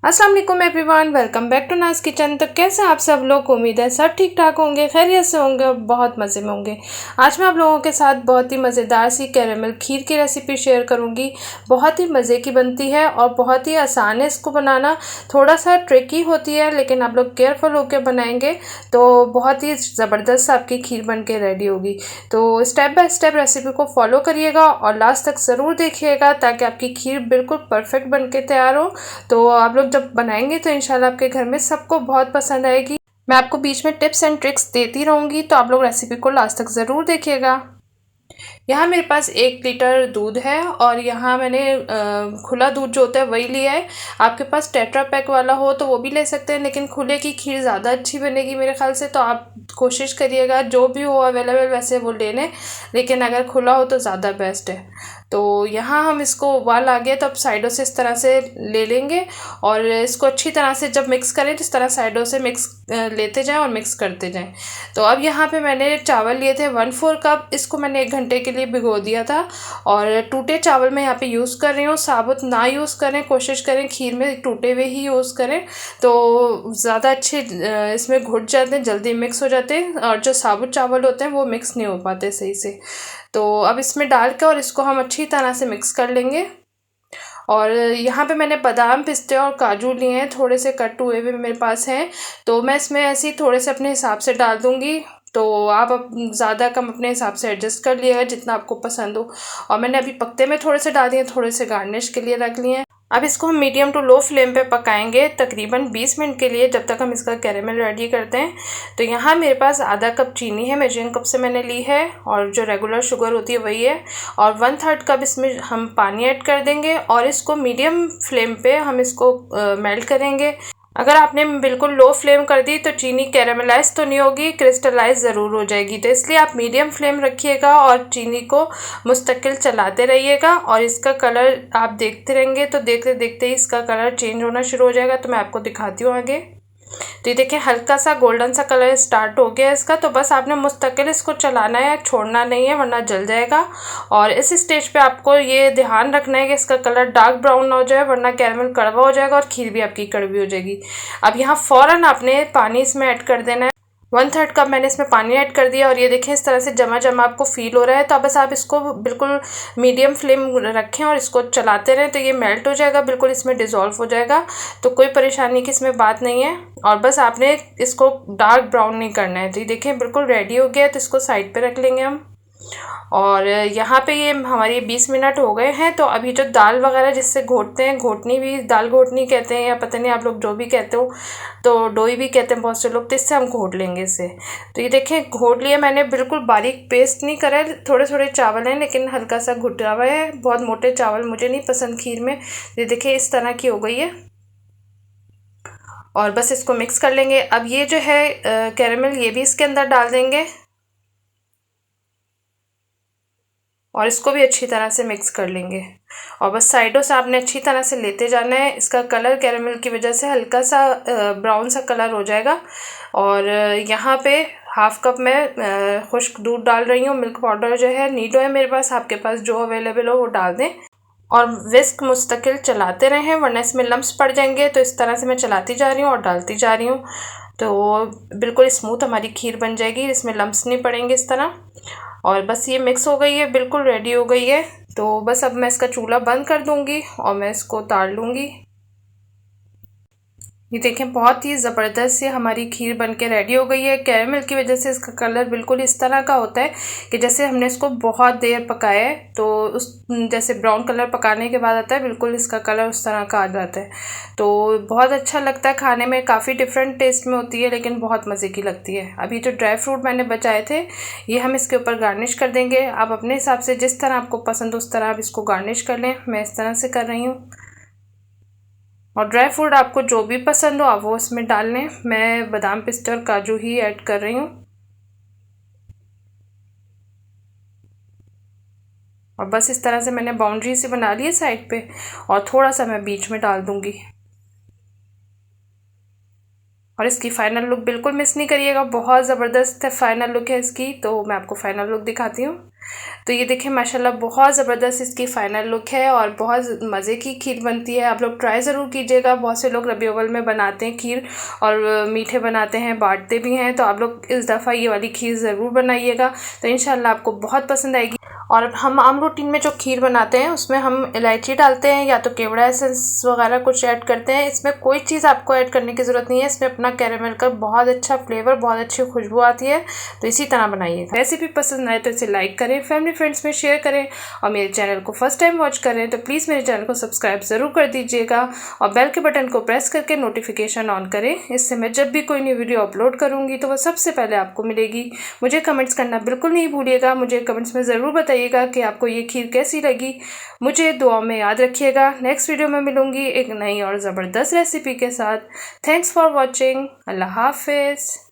अस्सलाम वालेकुम everyone, welcome back to नाज किचन। तो कैसे आप सब लोग, उम्मीद है सब ठीक ठाक होंगे, खैरियत से होंगे और बहुत मज़े में होंगे। आज मैं आप लोगों के साथ बहुत ही मज़ेदार सी कैरेमल खीर की रेसिपी शेयर करूंगी। बहुत ही मज़े की बनती है और बहुत ही आसान है इसको बनाना। थोड़ा सा ट्रिकी होती है लेकिन आप लोग केयरफुल होकर बनाएंगे तो बहुत ही ज़बरदस्त आपकी खीर बन के रेडी होगी। तो स्टेप बाय स्टेप रेसिपी को फॉलो करिएगा और लास्ट तक ज़रूर देखिएगा ताकि आपकी खीर बिल्कुल परफेक्ट बन के तैयार हो। तो आप लोग जब बनाएंगे तो इंशाल्लाह आपके घर में सबको बहुत पसंद आएगी। मैं आपको बीच में टिप्स एंड ट्रिक्स देती रहूँगी, तो आप लोग रेसिपी को लास्ट तक ज़रूर देखिएगा। यहाँ मेरे पास 1 लीटर दूध है और यहाँ मैंने खुला दूध जो होता है वही लिया है। आपके पास टेट्रा पैक वाला हो तो वो भी ले सकते हैं, लेकिन खुले की खीर ज़्यादा अच्छी बनेगी मेरे ख्याल से। तो आप कोशिश करिएगा जो भी हो अवेलेबल वैसे वो ले लें, लेकिन अगर खुला हो तो ज़्यादा बेस्ट है। तो यहाँ हम इसको उबाल आ गया तो अब साइडों से इस तरह से ले लेंगे और इसको अच्छी तरह से जब मिक्स करें तो इस तरह साइडों से मिक्स लेते जाएं और मिक्स करते जाएं। तो अब यहाँ पे मैंने चावल लिए थे 1/4 कप, इसको मैंने 1 घंटे के लिए भिगो दिया था और टूटे चावल मैं यहाँ पे यूज़ कर रही हूँ। साबुत ना यूज़ करें, कोशिश करें खीर में टूटे हुए ही यूज़ करें तो ज़्यादा अच्छे इसमें घुट जाते हैं, जल्दी मिक्स हो जाते हैं। और जो साबुत चावल होते हैं वो मिक्स नहीं हो पाते सही से। तो अब इसमें डाल के और इसको हम अच्छी तरह से मिक्स कर लेंगे। और यहाँ पे मैंने बादाम, पिस्ते और काजू लिए हैं, थोड़े से कट हुए हुए मेरे पास हैं। तो मैं इसमें ऐसे ही थोड़े से अपने हिसाब से डाल दूँगी। तो आप ज़्यादा कम अपने हिसाब से एडजस्ट कर लिएगा जितना आपको पसंद हो। और मैंने अभी पकते में थोड़े से डाल दिए, थोड़े से गार्निश के लिए रख लिए हैं। अब इसको हम मीडियम टू लो फ्लेम पे पकाएंगे तकरीबन 20 मिनट के लिए, जब तक हम इसका कैरेमल रेडी करते हैं। तो यहाँ मेरे पास आधा कप चीनी है, मेजरिंग कप से मैंने ली है और जो रेगुलर शुगर होती है वही है। और 1/3 कप इसमें हम पानी ऐड कर देंगे और इसको मीडियम फ्लेम पे हम इसको मेल्ट करेंगे। अगर आपने बिल्कुल लो फ्लेम कर दी तो चीनी कैरेमलाइज तो नहीं होगी, क्रिस्टलाइज ज़रूर हो जाएगी। तो इसलिए आप मीडियम फ्लेम रखिएगा और चीनी को मुस्तकिल चलाते रहिएगा और इसका कलर आप देखते रहेंगे तो देखते देखते ही इसका कलर चेंज होना शुरू हो जाएगा। तो मैं आपको दिखाती हूँ आगे। तो ये देखें हल्का सा गोल्डन सा कलर स्टार्ट हो गया इसका। तो बस आपने मुस्तकिल इसको चलाना है, छोड़ना नहीं है वरना जल जाएगा। और इस स्टेज पे आपको ये ध्यान रखना है कि इसका कलर डार्क ब्राउन ना हो जाए वरना कैरमल कड़वा हो जाएगा और खीर भी आपकी कड़वी हो जाएगी। अब यहाँ फ़ौरन आपने पानी इसमें ऐड कर देना है। 1/3 कप मैंने इसमें पानी ऐड कर दिया और ये देखें इस तरह से जमा जमा आपको फील हो रहा है। तो अब बस आप इसको बिल्कुल मीडियम फ्लेम रखें और इसको चलाते रहें तो ये मेल्ट हो जाएगा, बिल्कुल इसमें डिज़ोल्व हो जाएगा। तो कोई परेशानी की इसमें बात नहीं है। और बस आपने इसको डार्क ब्राउन नहीं करना है। तो ये देखें बिल्कुल रेडी हो गया है, तो इसको साइड पे रख लेंगे हम। और यहाँ पे ये हमारी 20 मिनट हो गए हैं। तो अभी जो दाल वगैरह जिससे घोटते हैं, घोटनी भी दाल घोटनी कहते हैं या पता नहीं आप लोग जो भी कहते हो, तो डोई भी कहते हैं बहुत से लोग। तो इससे हम घोट लेंगे इसे। तो ये देखें घोट लिया मैंने, बिल्कुल बारीक पेस्ट नहीं करा है, थोड़े थोड़े चावल हैं लेकिन हल्का सा घुटा हुआ है। बहुत मोटे चावल मुझे नहीं पसंद खीर में। ये देखिए इस तरह की हो गई है और बस इसको मिक्स कर लेंगे। अब ये जो है कैरेमल ये भी इसके अंदर डाल देंगे और इसको भी अच्छी तरह से मिक्स कर लेंगे। और बस साइडों से आपने अच्छी तरह से लेते जाना है। इसका कलर कैरेमल की वजह से हल्का सा ब्राउन सा कलर हो जाएगा। और यहाँ पे 1/2 कप मैं खुश्क दूध डाल रही हूँ। मिल्क पाउडर जो है नीडो है मेरे पास, आपके पास जो अवेलेबल हो वो डाल दें और विस्क मुस्तकिल चलाते रहें वरना इसमें लम्स पड़ जाएंगे। तो इस तरह से मैं चलाती जा रही हूँ और डालती जा रही हूँ तो बिल्कुल स्मूथ हमारी खीर बन जाएगी, इसमें लम्स नहीं पड़ेंगे इस तरह। और बस ये मिक्स हो गई है, बिल्कुल रेडी हो गई है। तो बस अब मैं इसका चूल्हा बंद कर दूंगी और मैं इसको उतार लूँगी। ये देखें बहुत ही ज़बरदस्त से हमारी खीर बन के रेडी हो गई है। कैरेमल की वजह से इसका कलर बिल्कुल इस तरह का होता है कि जैसे हमने इसको बहुत देर पकाया है। तो उस जैसे ब्राउन कलर पकाने के बाद आता है, बिल्कुल इसका कलर उस तरह का आ जाता है। तो बहुत अच्छा लगता है खाने में, काफ़ी डिफरेंट टेस्ट में होती है लेकिन बहुत मज़े की लगती है। अभी जो ड्राई फ्रूट मैंने बचाए थे ये हम इसके ऊपर गार्निश कर देंगे। आप अपने हिसाब से जिस तरह आपको पसंद उस तरह आप इसको गार्निश कर लें। मैं इस तरह से कर रही हूँ। और ड्राई फ्रूट आपको जो भी पसंद हो आप वो इसमें डाल लें। मैं बादाम, पिस्ते और काजू ही ऐड कर रही हूँ। और बस इस तरह से मैंने बाउंड्री से बना ली है साइड पे और थोड़ा सा मैं बीच में डाल दूँगी। और इसकी फ़ाइनल लुक बिल्कुल मिस नहीं करिएगा, बहुत ज़बरदस्त फ़ाइनल लुक है इसकी। तो मैं आपको फ़ाइनल लुक दिखाती हूँ। तो ये देखिए माशाल्लाह बहुत ज़बरदस्त इसकी फ़ाइनल लुक है और बहुत मज़े की खीर बनती है। आप लोग ट्राई ज़रूर कीजिएगा। बहुत से लोग रबी अव्वल में बनाते हैं खीर और मीठे बनाते हैं, बांटते भी हैं। तो आप लोग इस दफ़ा ये वाली खीर ज़रूर बनाइएगा, तो इंशाल्लाह आपको बहुत पसंद आएगी। और हम आम रूटीन में जो खीर बनाते हैं उसमें हम इलायची डालते हैं या तो केवड़ा एसेंस वगैरह कुछ ऐड करते हैं। इसमें कोई चीज़ आपको ऐड करने की ज़रूरत नहीं है। इसमें अपना कैरेमल का बहुत अच्छा फ्लेवर, बहुत अच्छी खुशबू आती है। तो इसी तरह बनाइएगा। रेसिपी पसंद आए तो इसे लाइक करें, फैमिली फ्रेंड्स में शेयर करें और मेरे चैनल को फर्स्ट टाइम वॉच करें तो प्लीज़ मेरे चैनल को सब्सक्राइब ज़रूर कर दीजिएगा और बेल के बटन को प्रेस करके नोटिफिकेशन ऑन करें। इससे मैं जब भी कोई न्यू वीडियो अपलोड करूँगी तो वह सबसे पहले आपको मिलेगी। मुझे कमेंट्स करना बिल्कुल नहीं भूलिएगा। मुझे कमेंट्स में ज़रूर बताइएगा कि आपको ये खीर कैसी लगी। मुझे दुआ में याद रखिएगा। नेक्स्ट वीडियो में मिलूँगी एक नई और ज़बरदस्त रेसिपी के साथ। Thanks for watching. अल्लाह हाफिज़।